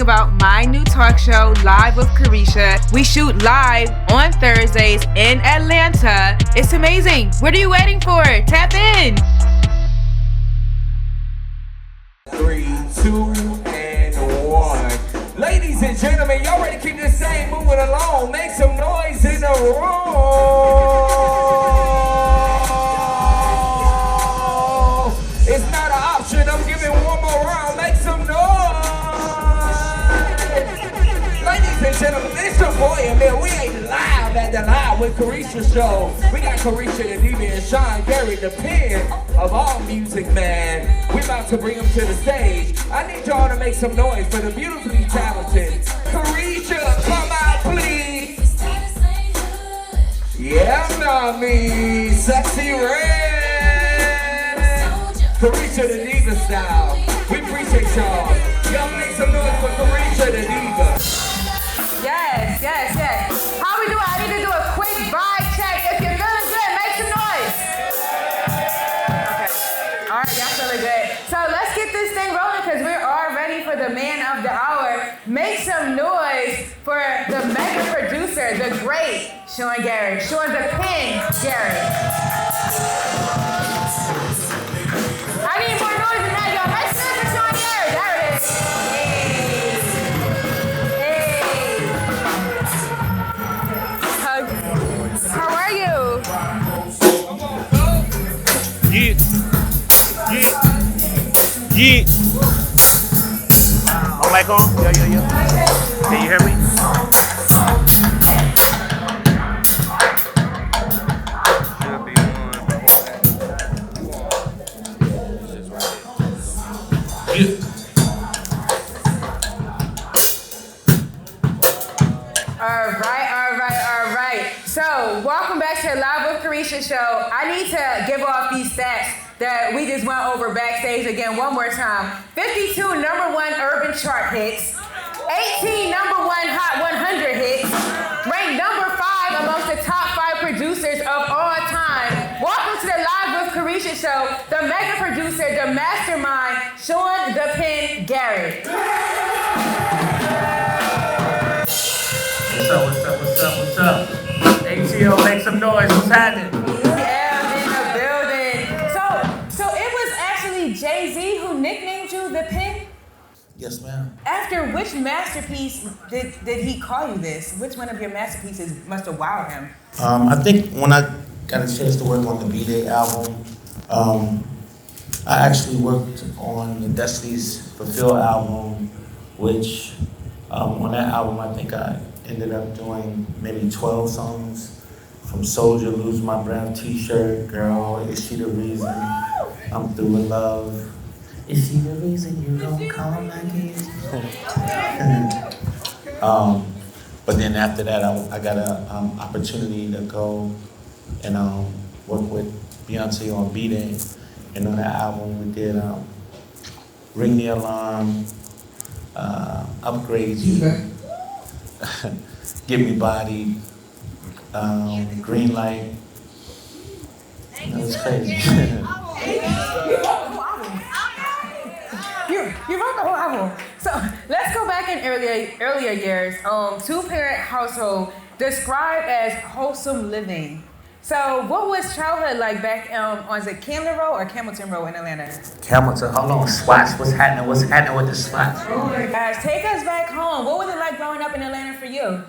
about my new talk show, Live with Carisha. We shoot live on Thursdays in Atlanta. It's amazing. What are you waiting for? Tap in. 3, 2, and 1. Ladies and gentlemen, y'all ready to keep this thing moving along? Make some noise in the room. It's not an option. I'm giving one more round. Make some noise. Ladies and gentlemen, it's your boy Emil. We ain't live at the Live with Carisha show. We got Carisha the Diva and Garrett, the pen of all music, man. We about to bring him to the stage. I need y'all to make some noise for the beautifully talented Carisha. Come out, please. Yeah, mommy. Sexy red. Carisha the Diva style. We appreciate y'all. Y'all make some noise for Carisha the Diva. Yes. How we do it? I need to do a quick vibe check. If you're feeling good, make some noise. Okay. All right, y'all feeling good. So let's get this thing rolling because we're all ready for the man of the hour. Make some noise for the mega producer, the great Garrett. Sean the Pen Garrett. I need more noise than that, y'all. Make some noise for Sean Garrett. There it is. How are you? Yeah. My mic on? Yeah. Can you hear me? Should be on. All right. So, welcome back to Live with Carisha show. I need to give off these stats that we just went over backstage again one more time. 52 number one urban chart hits, 18 number one Hot 100 hits, ranked number 5 amongst the top 5 producers of all time. Welcome to the Live with Carisha show, the mega producer, the mastermind, Sean the Pen Garrett. What's up? ATL, make some noise. What's happening? Yeah, in the building. So it was actually Jay-Z who nicknamed you the Pen? Yes, ma'am. After which masterpiece did he call you this? Which one of your masterpieces must have wowed him? I think when I got a chance to work on the B-Day album, I actually worked on the Destiny's Fulfill album, which on that album I think I ended up doing maybe 12 songs, from Soldier, Lose My Breath, T-shirt, Girl, Is She the Reason, I'm Through with Love, Is She the Reason You Don't Call Again? But then after that, I got an opportunity to go and work with Beyonce on B-Day, and on that album we did Ring the Alarm, Upgrade You, Give Me Body, Green Light. That was crazy. You wrote the whole album. So let's go back in earlier years. Two-parent household described as wholesome living. So what was childhood like back on it Camden Road or Campbellton Road in Atlanta? Campbellton, hold on, Swats. What's happening with the Swats? Guys, take us back home. What was it like growing up in Atlanta for you?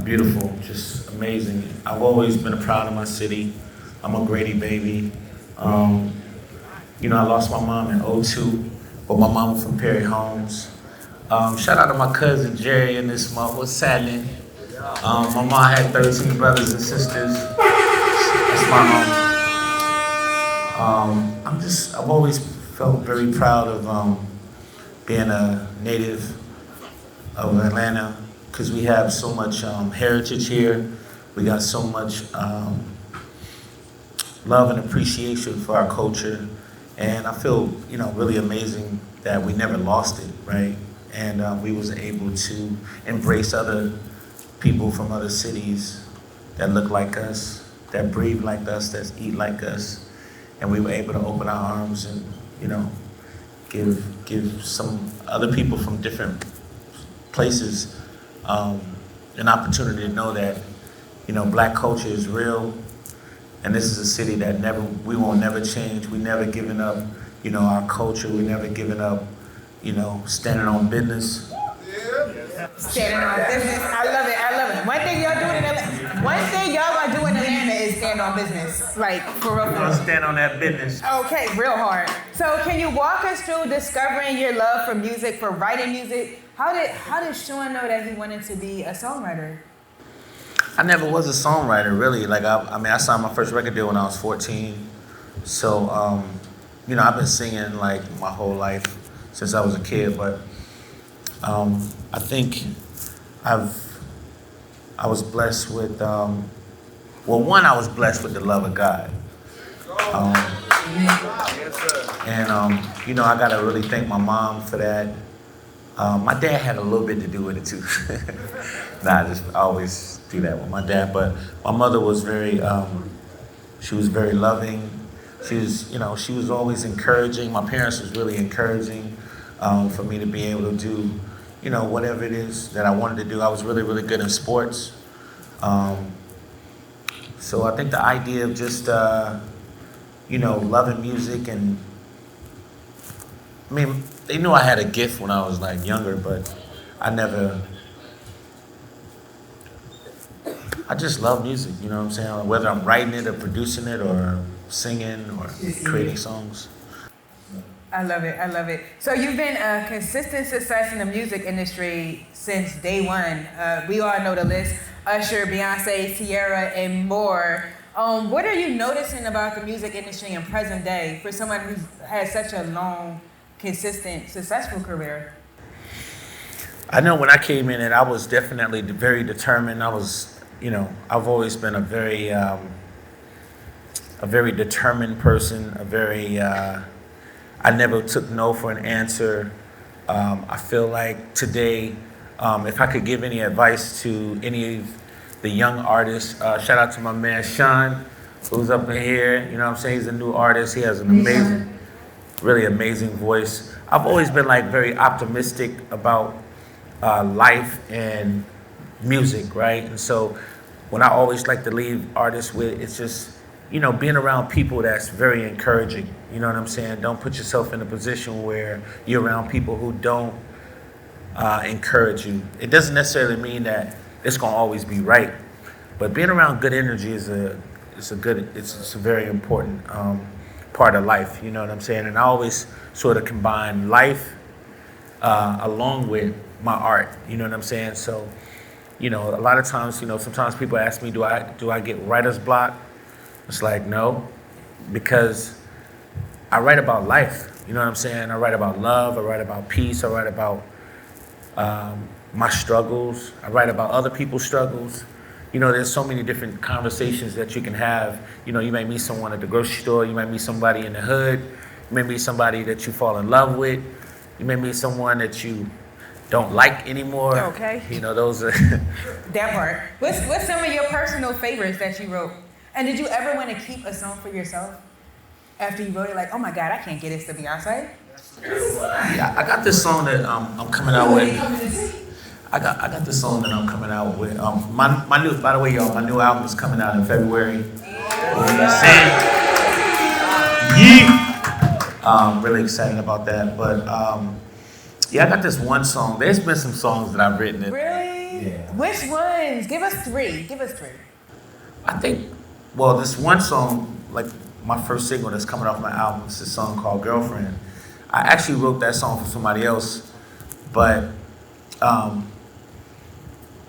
Beautiful, just amazing. I've always been proud of my city. I'm a Grady baby. I lost my mom in 2002, but my mom was from Perry Homes. Shout out to my cousin Jerry in this month. What's happening? My mom had 13 brothers and sisters. That's my home. I've always felt very proud of being a native of Atlanta, because we have so much heritage here. We got so much love and appreciation for our culture. And I feel, really amazing that we never lost it, right? And we was able to embrace other people from other cities that look like us, that breathe like us, that eat like us. And we were able to open our arms and, give some other people from different places an opportunity to know that, you know, black culture is real, and this is a city that we won't never change. We never giving up, you know, our culture. We never giving up, you know, standing on business. Standing on business. I love it. I love it. One thing y'all gonna do in Atlanta is stand on business. Like, for real. We're gonna stand on that business. Okay, real hard. So can you walk us through discovering your love for music, for writing music? How did Sean know that he wanted to be a songwriter? I never was a songwriter, really. Like, I signed my first record deal when I was 14. So, you know, I've been singing, like, my whole life since I was a kid. But I think I was blessed with, I was blessed with the love of God. And, you know, I got to really thank my mom for that. My dad had a little bit to do with it, too. I always do that with my dad. But my mother was she was very loving. She was always encouraging. My parents was really encouraging for me to be able to do, you know, whatever it is that I wanted to do. I was really, really good in sports. So I think the idea of just, you know, loving music and, I mean, they knew I had a gift when I was like younger, but I just love music, you know what I'm saying? Whether I'm writing it or producing it or singing or creating songs. I love it. I love it. So you've been a consistent success in the music industry since day one. We all know the list: Usher, Beyonce, Ciara, and more. What are you noticing about the music industry in present day for someone who's had such a long, consistent, successful career? I know when I came in, and I was definitely very determined. I've always been a very determined person. I never took no for an answer. I feel like today, if I could give any advice to any of the young artists, shout out to my man Sean, who's up in here. You know what I'm saying? He's a new artist. He has an really amazing voice. I've always been like very optimistic about life and music, right? And so when I always like to leave artists with, it's just, you know, being around people that's very encouraging. You know what I'm saying? Don't put yourself in a position where you're around people who don't encourage you. It doesn't necessarily mean that it's gonna always be right, but being around good energy is a very important part of life. You know what I'm saying? And I always sort of combine life along with my art. You know what I'm saying? So, you know, a lot of times, you know, sometimes people ask me, do I get writer's block? It's like, no, because I write about life. You know what I'm saying? I write about love. I write about peace. I write about my struggles. I write about other people's struggles. You know, there's so many different conversations that you can have. You know, you may meet someone at the grocery store. You might meet somebody in the hood. You may meet somebody that you fall in love with. You may meet someone that you don't like anymore. Okay. You know, those are... That part. What's some of your personal favorites that you wrote? And did you ever want to keep a song for yourself after you wrote it? Like, oh my God, I can't get this to Beyonce. Yeah, I got this song that I'm coming out with. I got this song that I'm coming out with. My new, by the way, y'all, my new album is coming out in February. I'm really excited about that. But yeah, I got this one song. There's been some songs that I've written. Really? Yeah. Which ones? Give us three. I think, well, this one song, like my first single that's coming off my album, is a song called Girlfriend. I actually wrote that song for somebody else, but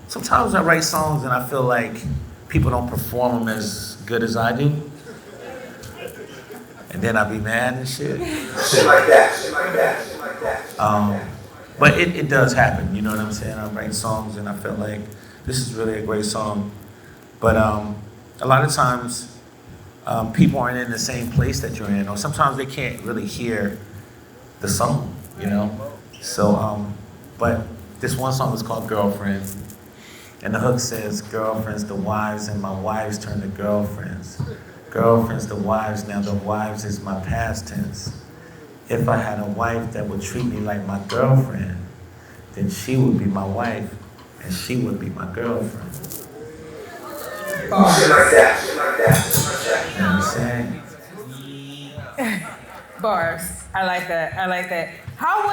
sometimes I write songs and I feel like people don't perform them as good as I do. And then I be mad and shit. Shit like that. But it does happen, you know what I'm saying? I write songs and I feel like this is really a great song. But a lot of times people aren't in the same place that you're in, or sometimes they can't really hear the song, you know? So, but this one song is called Girlfriend. And the hook says, girlfriends the wives and my wives turn to girlfriends. Girlfriends the wives, now the wives is my past tense. if I had a wife that would treat me like my girlfriend, then she would be my wife and she would be my girlfriend. Shit like that. You know what I'm saying? Bars. I like that. How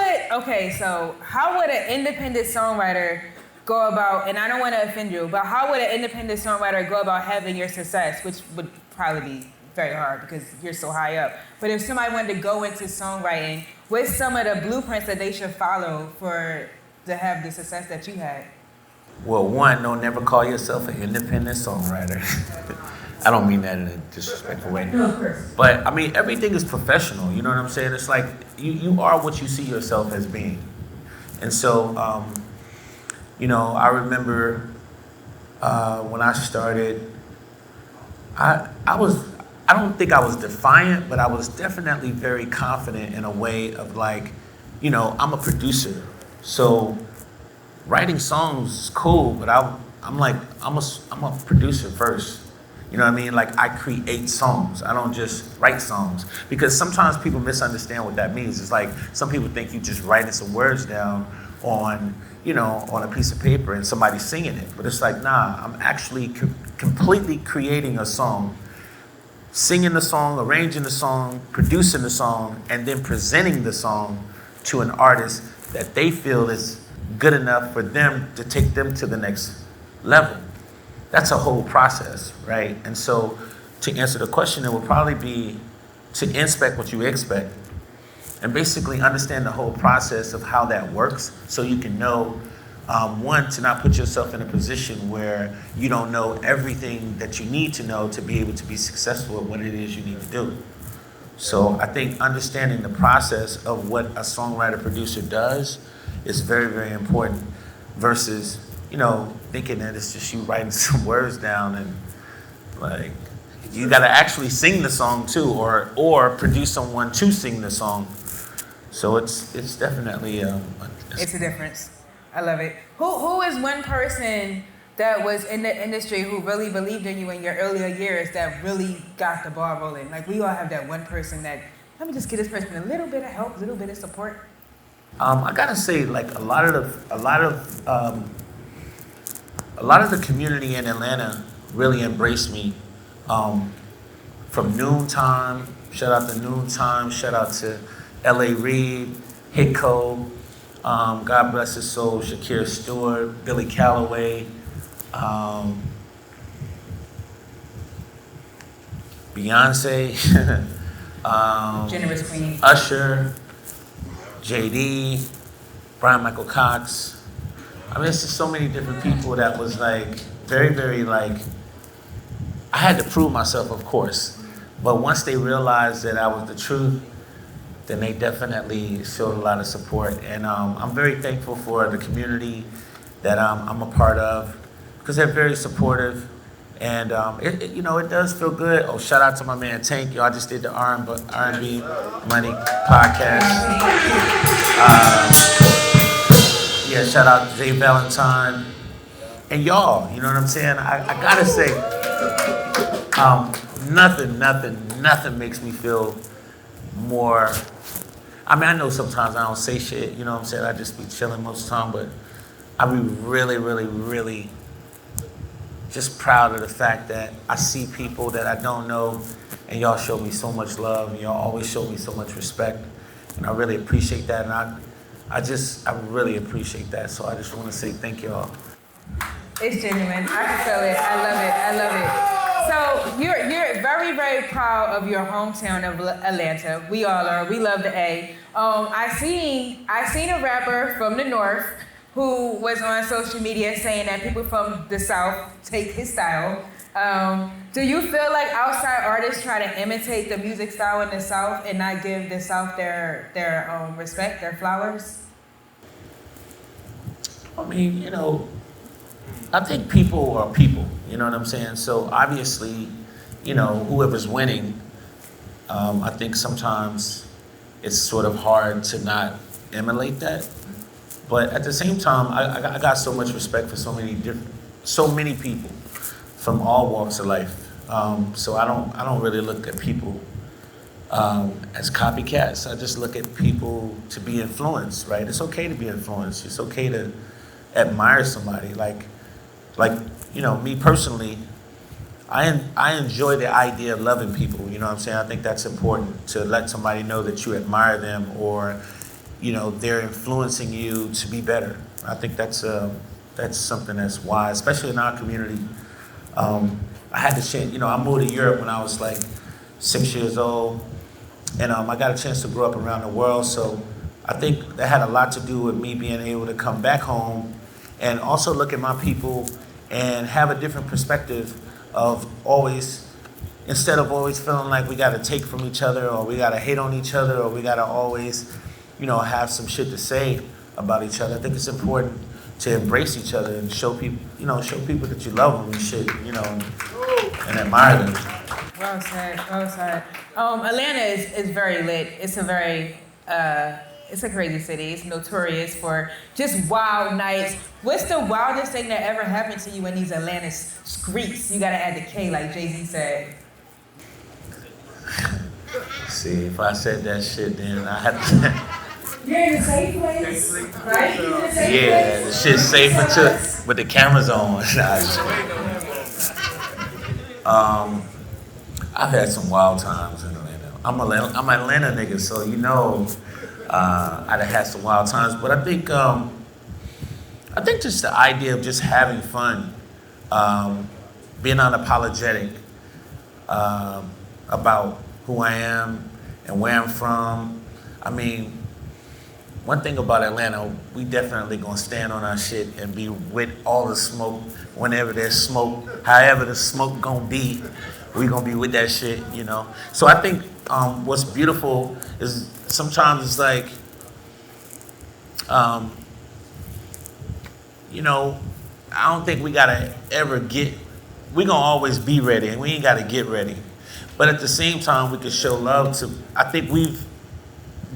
would an independent songwriter go about, and I don't want to offend you, but how would an independent songwriter go about having your success, which would probably be very hard because you're so high up. But if somebody wanted to go into songwriting, what's some of the blueprints that they should follow to have the success that you had? Well, one, don't never call yourself an independent songwriter. I don't mean that in a disrespectful way. No, of course. But, I mean, everything is professional, you know what I'm saying? It's like, you are what you see yourself as being. And so, you know, I remember when I started, I don't think I was defiant, but I was definitely very confident in a way of like, you know, I'm a producer. So writing songs is cool, but I'm a producer first. You know what I mean? Like I create songs. I don't just write songs. Because sometimes people misunderstand what that means. It's like some people think you just writing some words down on, you know, on a piece of paper and somebody's singing it. But it's like, nah, I'm actually completely creating a song, singing the song, arranging the song, producing the song, and then presenting the song to an artist that they feel is good enough for them to take them to the next level. That's a whole process, right? And so to answer the question, it would probably be to inspect what you expect and basically understand the whole process of how that works so you can know, one, to not put yourself in a position where you don't know everything that you need to know to be able to be successful at what it is you need to do. So I think understanding the process of what a songwriter producer does is very, very important versus, you know, thinking that it's just you writing some words down and like, you gotta actually sing the song too, or produce someone to sing the song. So it's definitely it's a difference. I love it. Who is one person that was in the industry who really believed in you in your earlier years that really got the ball rolling? Like we all have that one person that, let me just give this person a little bit of help, a little bit of support. I gotta say, like a lot of the community in Atlanta really embraced me. From Noontime, shout out to Noontime, shout out to L.A. Reid, Hitco, God bless his soul, Shakira Stewart, Billy Calloway, Beyonce, Generous Queen, Usher, JD, Brian Michael Cox. I mean, it's just so many different people that was like very, very like, I had to prove myself, of course. But once they realized that I was the truth, then they definitely showed a lot of support. And I'm very thankful for the community that I'm a part of because they're very supportive. And you know, it does feel good. Oh, shout out to my man Tank. Yo, I just did the R&B Money podcast. Yeah, shout out to Jay Valentine. And y'all, you know what I'm saying? I gotta say, nothing makes me feel more. I mean, I know sometimes I don't say shit, you know what I'm saying? I just be chilling most of the time, but I be really, really, really just proud of the fact that I see people that I don't know, and y'all show me so much love, and y'all always show me so much respect, and I really appreciate that, and I really appreciate that, so I just want to say thank y'all. It's genuine. I can feel it. I love it. So you're very, very proud of your hometown of Atlanta. We all are. We love the A. I seen a rapper from the North who was on social media saying that people from the South take his style. Do you feel like outside artists try to imitate the music style in the South and not give the South their respect, their flowers? I mean, you know, I think people are people, you know what I'm saying? So obviously, you know, whoever's winning, I think sometimes it's sort of hard to not emulate that. But at the same time, I got so much respect for so many people from all walks of life. So I don't really look at people as copycats. I just look at people to be influenced, right? It's okay to be influenced. It's okay to admire somebody. Like me personally, I enjoy the idea of loving people. You know what I'm saying? I think that's important to let somebody know that you admire them, or they're influencing you to be better. I think that's something that's wise, especially in our community. I had to change. I moved to Europe when I was like 6 years old, and I got a chance to grow up around the world. So I think that had a lot to do with me being able to come back home and also look at my people and have a different perspective of always, instead of always feeling like we got to take from each other, or we got to hate on each other, or we got to always, have some shit to say about each other. I think it's important to embrace each other and show people that you love them and shit, and admire them. Well said, well said. Atlanta is very lit. It's a very, it's a crazy city. It's notorious for just wild nights. What's the wildest thing that ever happened to you in these Atlanta streets? You gotta add the K, like Jay-Z said. See, if I said that shit, then I have to. You're in a safe place, right? You're in a safe Yeah, place? the shit's safer too, with the cameras on. I've had some wild times in Atlanta. I'm an Atlanta nigga, so I'd have had some wild times. But I think just the idea of just having fun, being unapologetic about who I am and where I'm from. I mean, one thing about Atlanta, we definitely gonna stand on our shit and be with all the smoke whenever there's smoke. However the smoke gonna be, we gonna be with that shit, So I think what's beautiful is sometimes it's like, I don't think we gotta ever we gonna always be ready, and we ain't gotta get ready. But at the same time, we can show love to, I think we've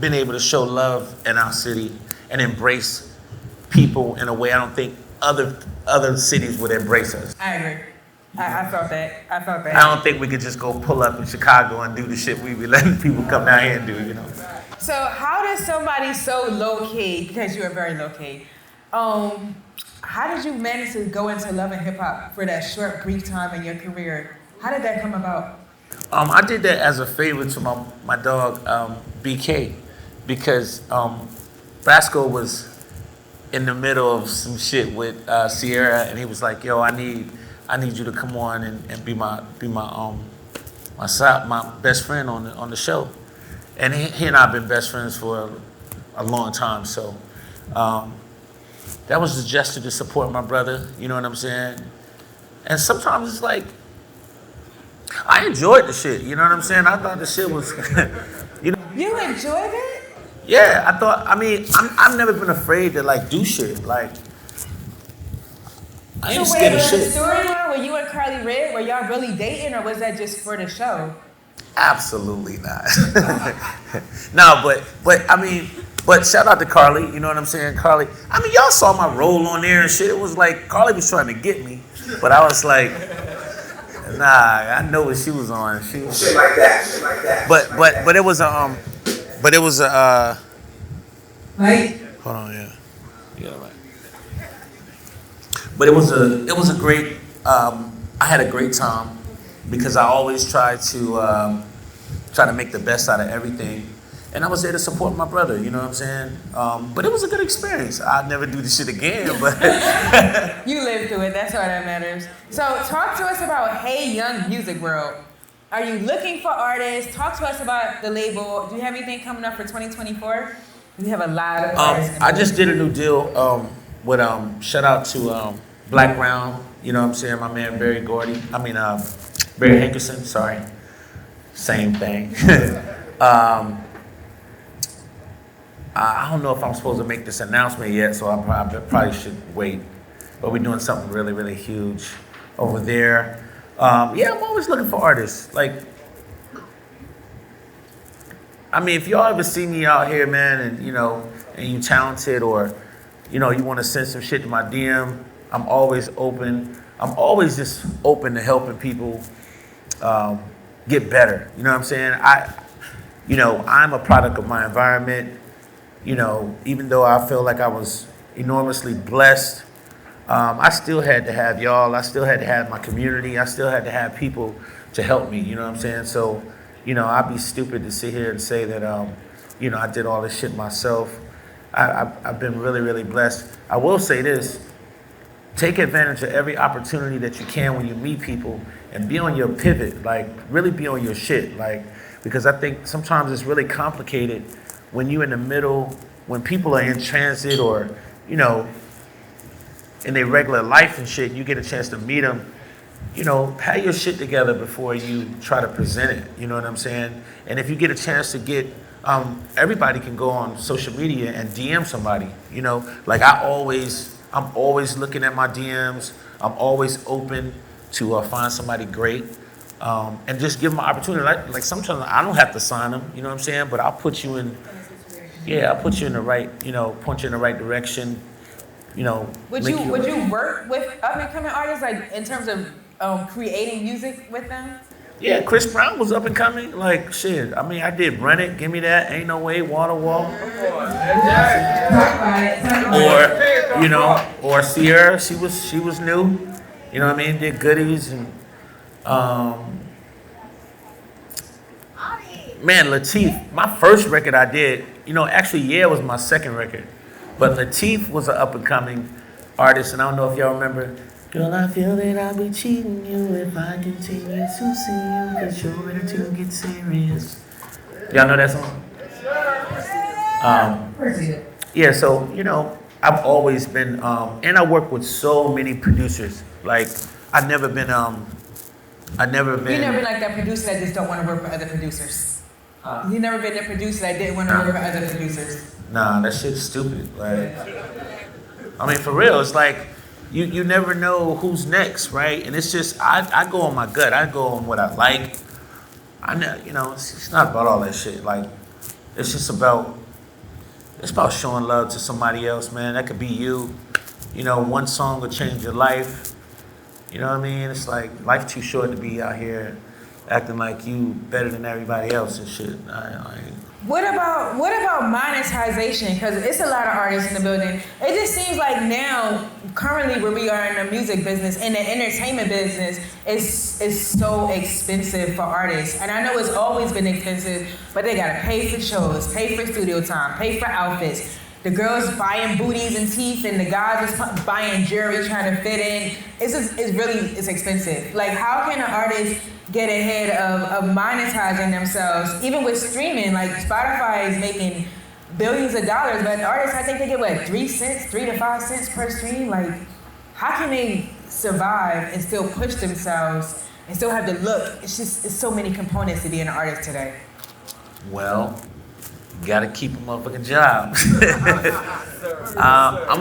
been able to show love in our city and embrace people in a way I don't think other cities would embrace us. I agree. I felt that. I don't think we could just go pull up in Chicago and do the shit we be letting people come down here and do, So how does somebody so low-key, because you are very low-key, how did you manage to go into love and hip-hop for that short, brief time in your career? How did that come about? I did that as a favor to my dog, BK, because Brasco was in the middle of some shit with Sierra, and he was like, "Yo, I need you to come on and be my best friend on the show." And he and I have been best friends for a long time, so that was the gesture to support my brother. You know what I'm saying? And sometimes it's like, I enjoyed the shit. You know what I'm saying? I thought the shit was, You enjoyed it? Yeah, I've never been afraid to do shit. I ain't scared of shit. So wait, the storyline with you and Carly Red, were y'all really dating, or was that just for the show? Absolutely not. No, but shout out to Carly, you know what I'm saying? Carly, y'all saw my role on there and shit. It was like, Carly was trying to get me, but I was like, nah, I know what she was on. She was shit like that. But it was a, Right? hold on, yeah. You got it right. But it was a great, I had a great time because I always try to make the best out of everything. And I was there to support my brother, you know what I'm saying? But it was a good experience. I'd never do this shit again, but. You lived through it, that's all that matters. So talk to us about Hey Young Music World. Are you looking for artists? Talk to us about the label. Do you have anything coming up for 2024? We have a lot of artists. I just did a new deal with, shout out to Black Brown, you know what I'm saying? My man Barry Hankerson, sorry. Same thing. I don't know if I'm supposed to make this announcement yet, so I probably should wait. But we're doing something really, really huge over there. Yeah, I'm always looking for artists. If y'all ever see me out here, man, and you talented, or you want to send some shit to my DM, I'm always open. I'm always just open to helping people get better. You know what I'm saying? you know, I'm a product of my environment. You know, even though I feel like I was enormously blessed, I still had to have y'all. I still had to have my community. I still had to have people to help me. You know what I'm saying? So, you know, I'd be stupid to sit here and say that, you know, I did all this shit myself. I've been really, really blessed. I will say this. Take advantage of every opportunity that you can when you meet people and be on your pivot, like really be on your shit. Like, because I think sometimes it's really complicated when you're in the middle, when people are in transit or, you know, in their regular life and shit, you get a chance to meet them, you know, have your shit together before you try to present it. You know what I'm saying? And if you get a chance to get, everybody can go on social media and DM somebody, you know, like I'm always looking at my DMs. I'm always open to find somebody great and just give them an opportunity. Like sometimes I don't have to sign them, you know what I'm saying? But I'll put you in, I'll put you in the right, you know, point you in the right direction, you know. Would you work with up and coming artists, like in terms of creating music with them? Yeah, Chris Brown was up and coming. Like shit. I mean, I did Run It, Give Me That, Ain't No Way, Water Wall. Or, you know, or Sierra, she was new. You know what I mean? Did Goodies and man, Lateef. My first record I did, you know, actually Yeah was my second record. But Lateef was an up and coming artist, and I don't know if y'all remember. Girl, I feel that I'll be cheating you if I continue to see you, 'cause you're ready to get serious. Y'all know that song? Yeah, so, you know, I've always been, and I work with so many producers. Like, I've never been. You never been like that producer that just don't want to work with other producers. You never been the producer that didn't want to work with other producers. Nah, that shit's stupid. Like, I mean, for real, it's like, you never know who's next, right? And it's just, I go on my gut. I go on what I like. I know, you know, it's not about all that shit. Like, it's just about showing love to somebody else, man. That could be you. You know, one song will change your life. You know what I mean? It's like, life too short to be out here acting like you better than everybody else and shit. What about monetization? Because it's a lot of artists in the building. It just seems like now, currently where we are in the music business, in the entertainment business, is so expensive for artists. And I know it's always been expensive, but they gotta pay for shows, pay for studio time, pay for outfits. The girls buying booties and teeth, and the guys is buying jewelry trying to fit in. It's expensive. Like, how can an artist get ahead of monetizing themselves, even with streaming? Like, Spotify is making billions of dollars, but artists, I think they get, what, 3 to 5 cents per stream? Like, how can they survive and still push themselves and still have the look? It's so many components to be an artist today. Well, you gotta keep a motherfucking job. I'm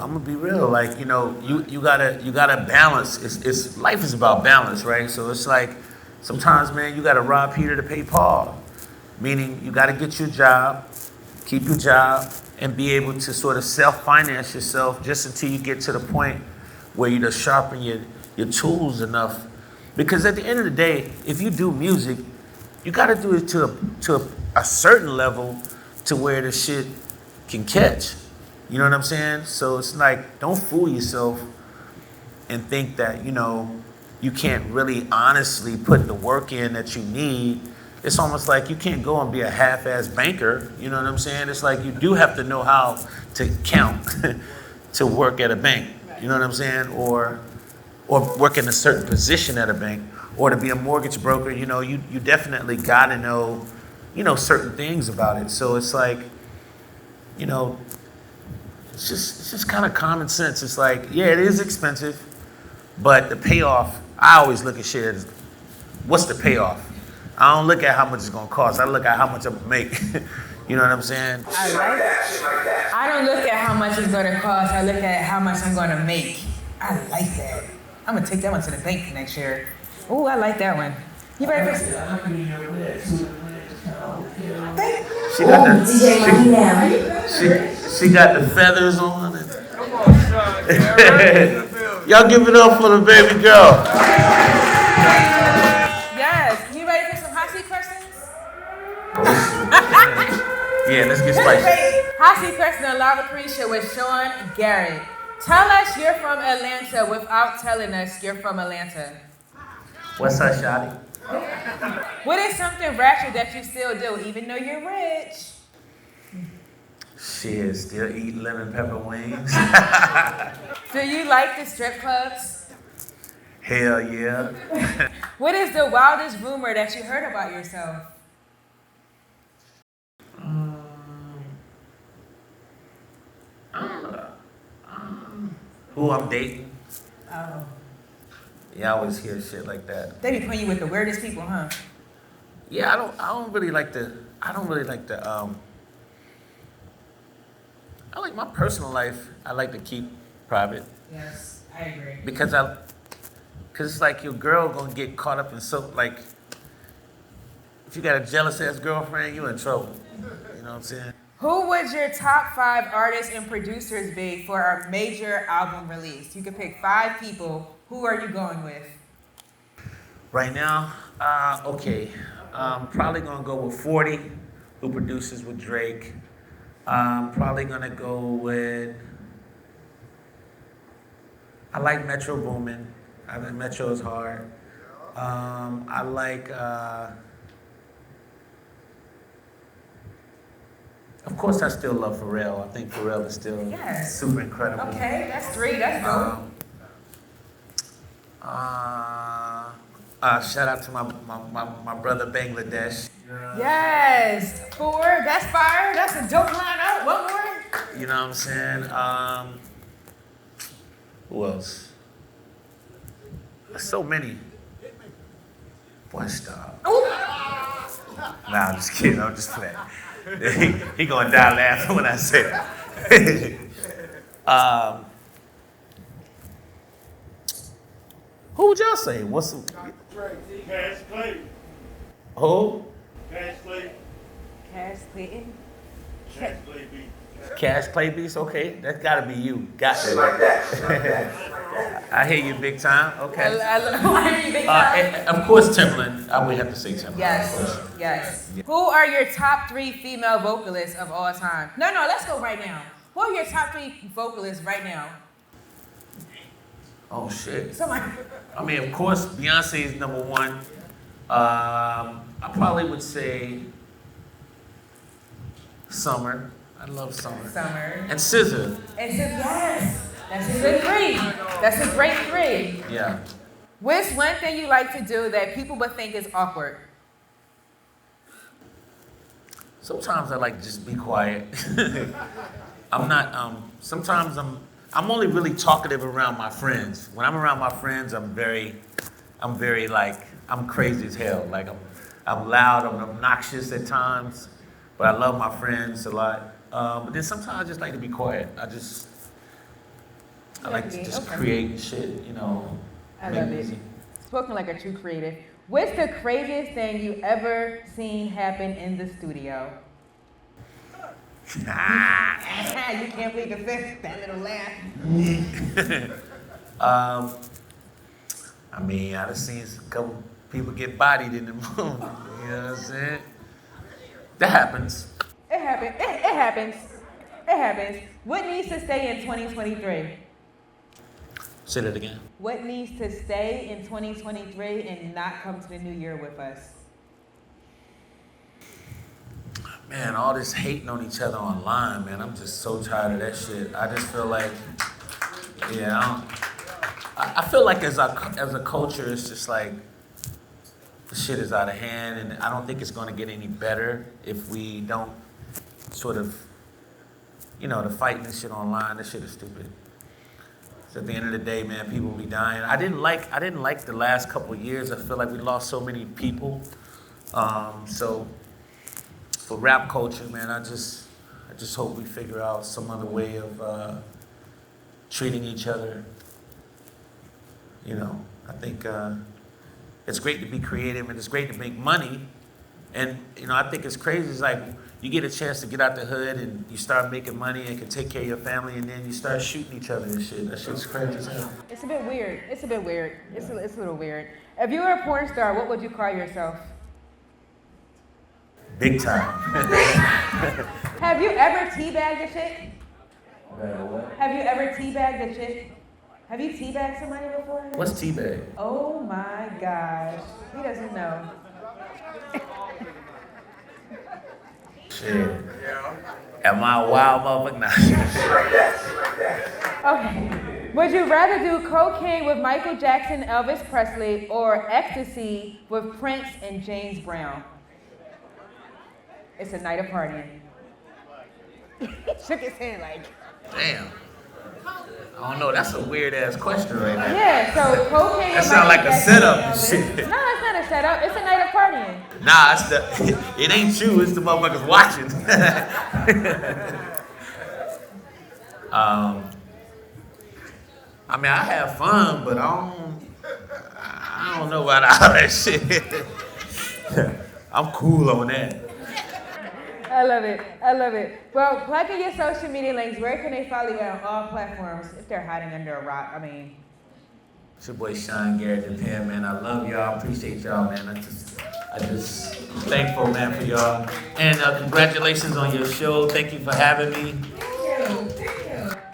gonna be real. Like, you know, you gotta balance. It's life is about balance, right? So it's like sometimes, man, you gotta rob Peter to pay Paul. Meaning you gotta get your job, keep your job, and be able to sort of self-finance yourself just until you get to the point where you just sharpen your tools enough. Because at the end of the day, if you do music, you gotta do it to a certain level to where the shit can catch. You know what I'm saying? So it's like, don't fool yourself and think that, you know, you can't really honestly put the work in that you need. It's almost like you can't go and be a half-ass banker. You know what I'm saying? It's like you do have to know how to count to work at a bank. You know what I'm saying? Or work in a certain position at a bank. Or to be a mortgage broker, you know, you definitely gotta know, you know, certain things about it. So it's like, you know, it's just kind of common sense. It's like, yeah, it is expensive, but the payoff, I always look at shit as, what's the payoff? I don't look at how much it's gonna cost. I look at how much I'm gonna make. You know what I'm saying? I don't look at how much it's gonna cost. I look at how much I'm gonna make. I like that. I'm gonna take that one to the bank next year. Ooh, I like that one. You ready for She got the feathers on it. Y'all give it up for the baby girl. Yes. You ready for some hot seat questions? Yeah, let's get spicy. Hot seat question on Live with Carisha with Sean Garrett. Tell us you're from Atlanta without telling us you're from Atlanta. What's up, shawty? What is something ratchet that you still do, even though you're rich? Shit, still eat lemon pepper wings. Do you like the strip clubs? Hell yeah. What is the wildest rumor that you heard about yourself? Who I'm dating? Oh. Yeah, I always hear shit like that. They be putting you with the weirdest people, huh? Yeah, I don't really like the, I like my personal life, I like to keep private. Yes, I agree. Because it's like your girl gonna get caught up in so, like, if you got a jealous ass girlfriend, you in trouble. You know what I'm saying? Who would your top 5 artists and producers be for a major album release? You could pick 5 people. Who are you going with? Right now, okay, probably gonna go with 40, who produces with Drake. Probably gonna go with, I like Metro Boomin. I think Metro is hard. I like, of course I still love Pharrell. I think Pharrell is still super incredible. Okay, that's 3, that's dope. Shout out to my brother Bangladesh. Yes, 4, that's fire. That's a dope lineup. One more. You know what I'm saying? Who else? There's so many. Boy, stop. Nah, I'm just kidding. I'm just playing. He gonna die laughing when I say that. Who would y'all say? What's the... Cash Clay. Who? Cash Clay. Cash Clayton. Cash Clay beat. Cash Clay Beats? Okay, that's gotta be you. Got to. Like that. I hear you big time. Okay. I hear you big time. And of course, Timbaland. I would have to say Timbaland. Yes, yes. Who are your top 3 female vocalists of all time? No, let's go right now. Who are your top 3 vocalists right now? Oh shit. Somebody. I mean, of course, Beyonce is number 1. I probably would say Summer. I love Summer. Summer. And SZA. And so, yes, that's a good 3. That's a great 3. Yeah. What's one thing you like to do that people would think is awkward? Sometimes I like to just be quiet. I'm not. Sometimes I'm only really talkative around my friends. When I'm around my friends, I'm very like, I'm crazy as hell. Like I'm loud, I'm obnoxious at times, but I love my friends a lot. But then sometimes I just like to be quiet. I like to just create shit, you know. I love it. Spoken like a true creative. What's the craziest thing you ever seen happen in the studio? You can't believe the fifth, that little laugh. I mean, I've seen a couple people get bodied in the room. You know what I'm saying? That happens. It happens. It happens. It happens. What needs to stay in 2023? Say that again. What needs to stay in 2023 and not come to the new year with us? Man, all this hating on each other online, man, I'm just so tired of that shit. I just feel like, yeah, I feel like as a culture, it's just like, the shit is out of hand, and I don't think it's gonna get any better if we don't sort of, you know, the fighting and shit online, this shit is stupid. So at the end of the day, man, people be dying. I didn't like the last couple of years. I feel like we lost so many people. So for rap culture, man, I just hope we figure out some other way of treating each other. You know, I think it's great to be creative and it's great to make money. And, you know, I think it's crazy. It's like you get a chance to get out the hood and you start making money and can take care of your family, and then you start shooting each other and shit. That shit's crazy as hell. It's a bit weird. It's a bit weird. It's a little weird. If you were a porn star, what would you call yourself? Big time. Have you ever teabagged a chick? What? Have you ever teabagged a chick? Have you teabagged somebody before? What's teabag? Oh my gosh. He doesn't know. Shit. Am I a wild motherfucker? Nah. Okay. Would you rather do cocaine with Michael Jackson, Elvis Presley, or ecstasy with Prince and James Brown? It's a night of partying. Shook his hand like. Damn. I don't know. That's a weird ass question right now. Yeah, so cocaine That with sound Michael like a Jackson setup and and Elvis. shit. No, it's not a setup. It's a night of partying. Nah, it's the. It ain't you. It's the motherfuckers watching. I mean, I have fun, but I don't know about all that shit. I'm cool on that. I love it. I love it. Well, plug in your social media links. Where can they follow you on all platforms if they're hiding under a rock? I mean, It's your boy Sean Garrett, the pen, man. I love y'all. Appreciate y'all, man. I just thankful, man, for y'all. And congratulations on your show. Thank you for having me.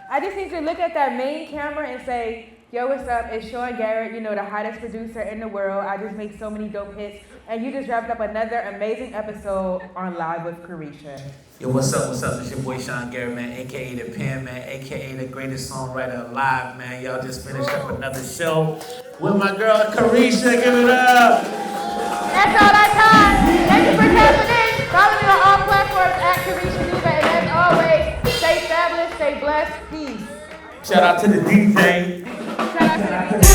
I just need you to look at that main camera and say, yo, what's up? It's Sean Garrett, you know, the hottest producer in the world. I just make so many dope hits. And you just wrapped up another amazing episode on Live with Carisha. Yo, what's up? What's up? It's your boy Sean Garrett, man, a.k.a. the pen, man, a.k.a. the greatest songwriter alive, man. Y'all just finished up another show with my girl, Carisha. Give it up. That's all our time. Thank you for tapping in. Follow me on all platforms at Carisha Diva. And as always, stay fabulous, stay blessed. Peace. Shout out to the DJ. Shout out to the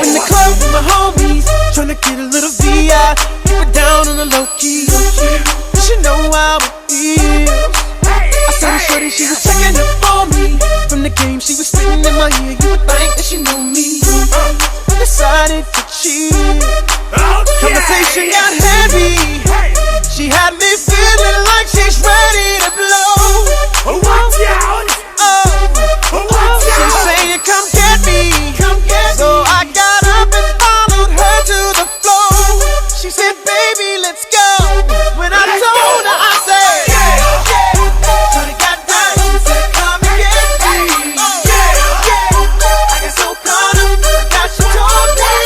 In the club with my homies, tryna get a little VI, keep it down on the low key. You should know how it feels. I saw the shorty, she was checking up on me. From the game, she was spitting in my ear. You would think that she knew me. I decided to chill. Conversation got heavy. She had me feeling like she's ready to blow. Watch out! She's saying, come get me. So I got up and followed her to the floor. She said, baby, let's go. When I told her, I said, Shorty got down, she said, come and get me. I got so caught up, I got she told me.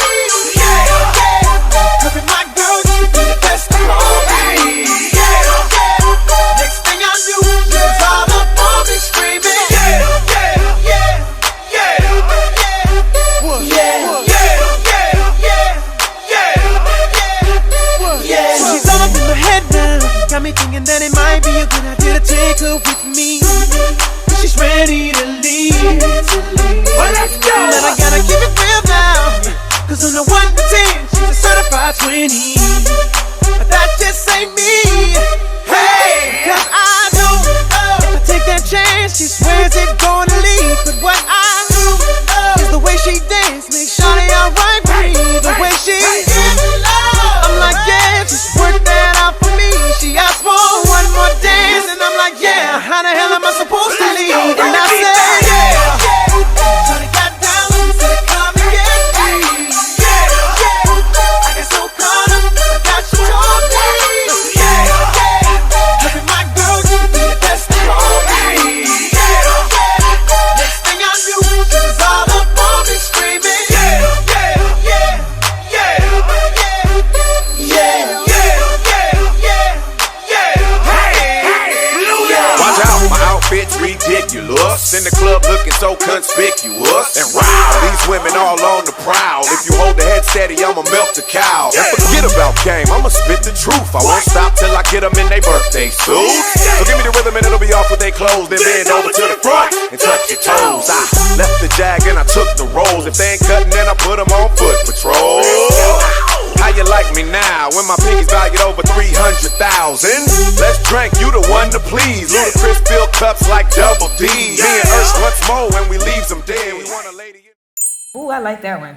Cause with my girl, you be the best of all me. Next thing I knew, she was all up on me screaming. She's all up in my head now. Got me thinking that it might be a good idea to take her with me. She's ready to leave. Well, let's go. Then I gotta keep it real now. Cause on the 1 to 10, she's a certified 20. But that just ain't me. Hey, cause I know if I take that chance, she swears it's gonna leave. But what I do is the way she dance makes Shawty alright with me. The way she I'm like, yeah, just work that out for me. She asked for one more dance, and I'm like, yeah, how the hell am I supposed to leave? And I said, Shawty got down, she said, come and get me. I got so caught up, I got you told me. Look at my girl, you be the best of all me. Next thing I knew, she was all up on me screaming. Watch out, my outfit's ridiculous. In the club looking so conspicuous. And wow, these women all on the prowl. If you hold the head steady, I'ma melt the cow. And forget about game, I'ma spit the truth. I won't stop till I get them in their birthday suits. So give me the rhythm and it'll be off with they clothes. Then bend over to the front and touch your toes. I left the jag and I took the rolls. If they ain't cutting, then I put them on foot patrol. How you like me now when my pinky's valued over 300,000? Let's drink, you the one to please. Ludacris fill cups like Double D. Me and Ursh once more when we leave them dead. We want a lady. Ooh, I like that one.